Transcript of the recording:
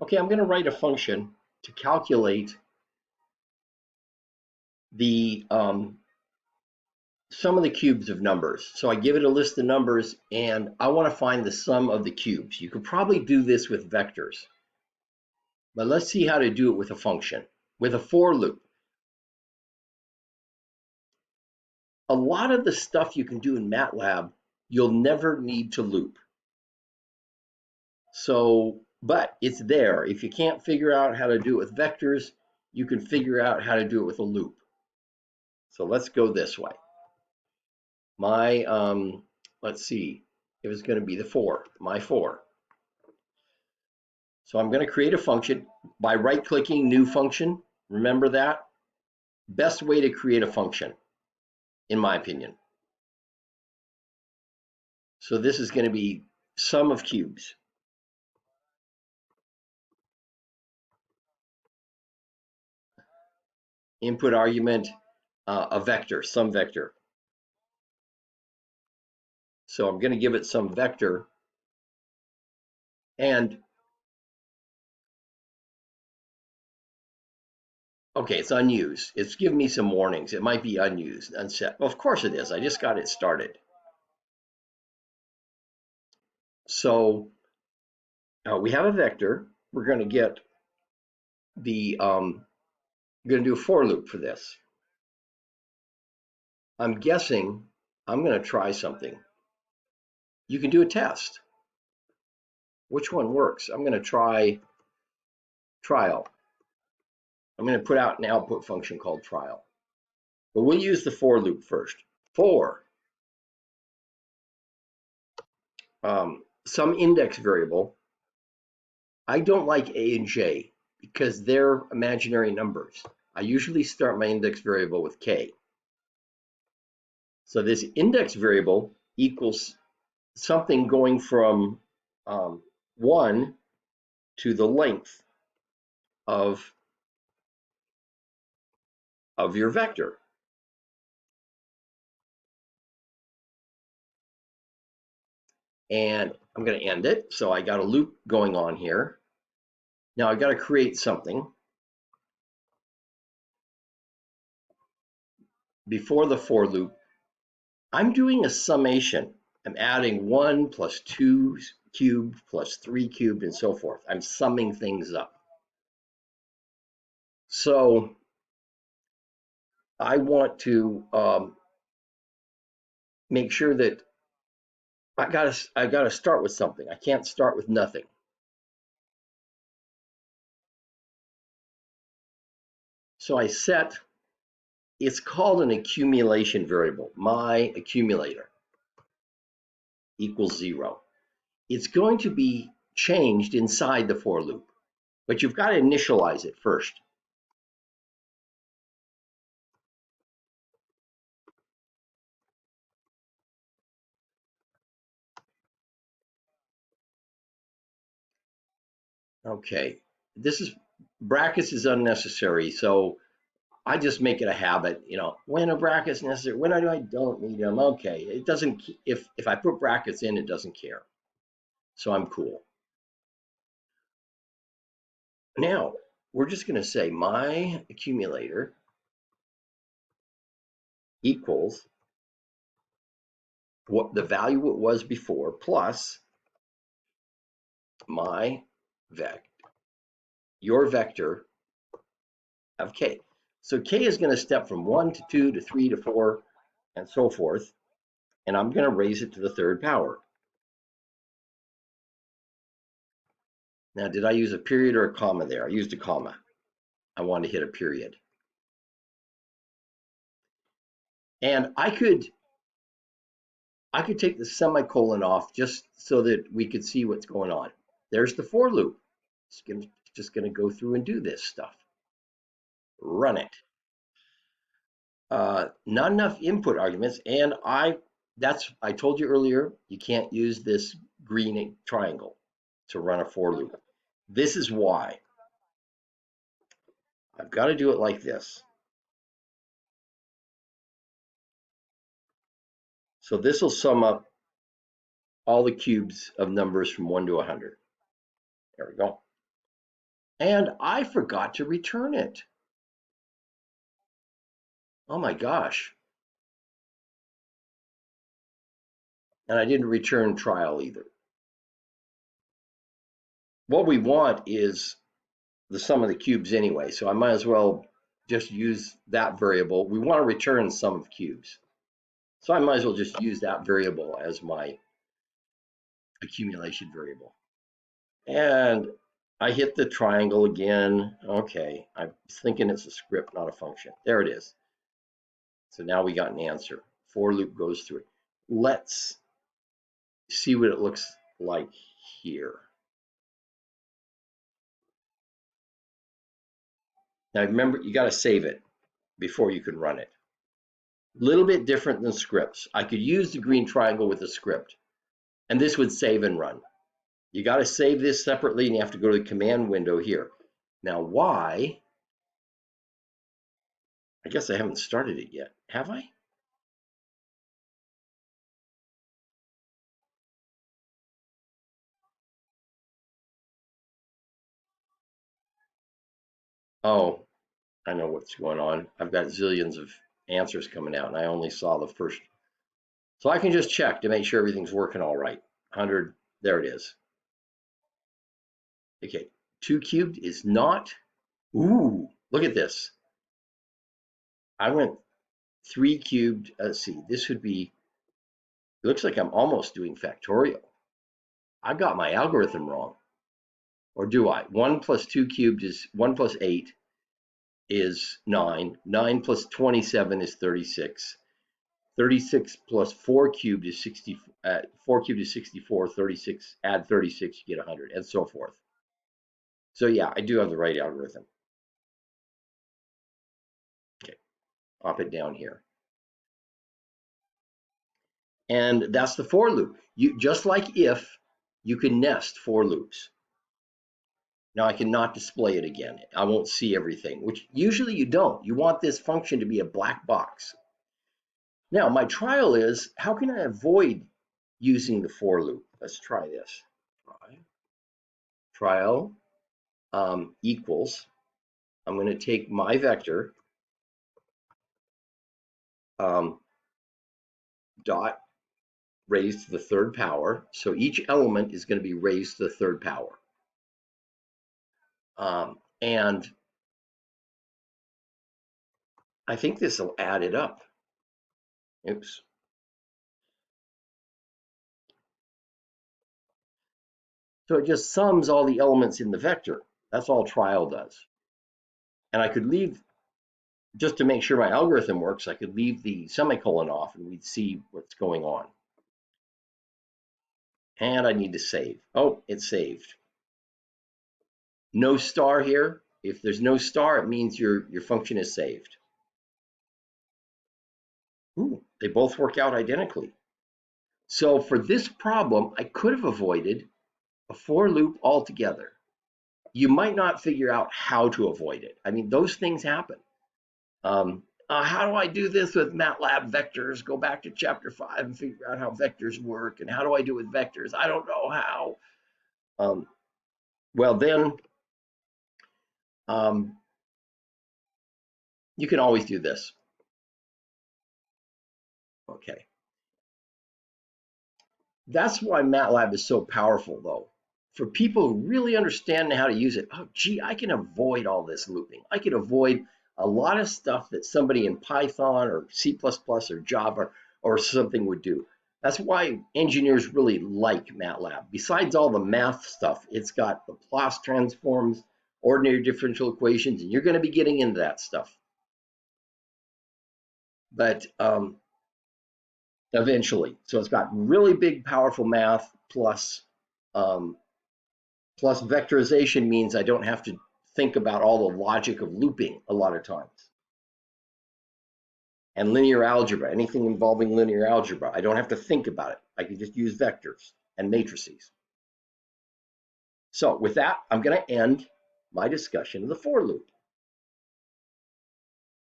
Okay, I'm going to write a function to calculate the sum of the cubes of numbers. So I give it a list of numbers and I want to find the sum of the cubes. You could probably do this with vectors, but let's see how to do it with a function, with a for loop. A lot of the stuff you can do in Matlab, you'll never need to loop. So, but it's there. If you can't figure out how to do it with vectors, you can figure out how to do it with a loop. So let's go this way. My, let's see, it was going to be the my for. So I'm going to create a function by right-clicking new function. Remember that? Best way to create a function, in my opinion. So this is going to be sum of cubes. Input argument, a vector, some vector. So I'm going to give it some vector. And okay, it's unused. It's giving me some warnings. It might be unused, unset. Well, of course it is. I just got it started. So we have a vector. We're going to get the, we're going to do a for loop for this. I'm guessing I'm going to try something. You can do a test. Which one works? I'm going to try trial. I'm going to put out an output function called trial. But we'll use the for loop first. For some index variable. I don't like A and J because they're imaginary numbers. I usually start my index variable with K. So this index variable equals something going from 1 to the length of your vector. And I'm going to end it. So I got a loop going on here. Now I've got to create something. Before the for loop, I'm doing a summation. I'm adding 1 plus 2 cubed plus 3 cubed and so forth. I'm summing things up. So I want to make sure that I gotta start with something. I can't start with nothing. So I set, it's called an accumulation variable. My accumulator equals 0. It's going to be changed inside the for loop, but you've got to initialize it first. Okay, this is brackets is unnecessary, so I just make it a habit. When a bracket's necessary, when I don't need them. Okay, it doesn't. If I put brackets in, it doesn't care. So I'm cool. Now we're just going to say my accumulator equals what the value it was before plus my your vector of k. So k is going to step from 1 to 2 to 3 to 4 and so forth. And I'm going to raise it to the third power. Now, did I use a period or a comma there? I used a comma. I want to hit a period. And I could take the semicolon off just so that we could see what's going on. There's the for loop. It's just going to go through and do this stuff. Run it. Not enough input arguments, and I told you earlier, you can't use this green triangle to run a for loop. This is why. I've got to do it like this. So this will sum up all the cubes of numbers from 1 to 100. There we go. And I forgot to return it. Oh my gosh. And I didn't return trial either. What we want is the sum of the cubes anyway, so I might as well just use that variable. We want to return sum of cubes. So I might as well just use that variable as my accumulation variable. And I hit the triangle again. Okay, I'm thinking it's a script, not a function. There it is. So now we got an answer. For loop goes through it. Let's see what it looks like here. Now remember, you got to save it before you can run it. A little bit different than scripts. I could use the green triangle with a script, and this would save and run. You got to save this separately, and you have to go to the command window here. Now, why? I guess I haven't started it yet. Have I? Oh, I know what's going on. I've got zillions of answers coming out, and I only saw the first. So I can just check to make sure everything's working all right. 100, there it is. Okay, 2 cubed is not. Ooh, look at this. I went 3 cubed. Let's see, this would be, it looks like I'm almost doing factorial. I got my algorithm wrong. Or do I? 1 plus 2 cubed is 1 plus 8 is 9. 9 plus 27 is 36. 36 plus 4 cubed is 60. 4 cubed is 64. 36, add 36, you get 100, and so forth. So yeah, I do have the right algorithm. Okay, pop it down here. And that's the for loop. You just like if, you can nest for loops. Now I cannot display it again. I won't see everything, which usually you don't. You want this function to be a black box. Now my trial is, how can I avoid using the for loop? Let's try this. Trial equals, I'm going to take my vector dot raised to the third power. So each element is going to be raised to the third power. And I think this will add it up. Oops. So it just sums all the elements in the vector. That's all trial does. And I could leave, just to make sure my algorithm works, I could leave the semicolon off and we'd see what's going on. And I need to save. Oh, it's saved. No star here. If there's no star, it means your function is saved. Ooh, they both work out identically. So for this problem, I could have avoided a for loop altogether. You might not figure out how to avoid it. I mean, those things happen. How do I do this with Matlab vectors? Go back to chapter 5 and figure out how vectors work. And how do I do it with vectors? I don't know how. Well, then you can always do this. Okay. That's why Matlab is so powerful, though. For people who really understand how to use it, oh, gee, I can avoid all this looping. I can avoid a lot of stuff that somebody in Python or C++ or Java or something would do. That's why engineers really like Matlab. Besides all the math stuff, it's got the Laplace transforms, ordinary differential equations, and you're going to be getting into that stuff. But eventually, so it's got really big, powerful math plus vectorization means I don't have to think about all the logic of looping a lot of times. And linear algebra, anything involving linear algebra, I don't have to think about it. I can just use vectors and matrices. So with that, I'm going to end my discussion of the for loop.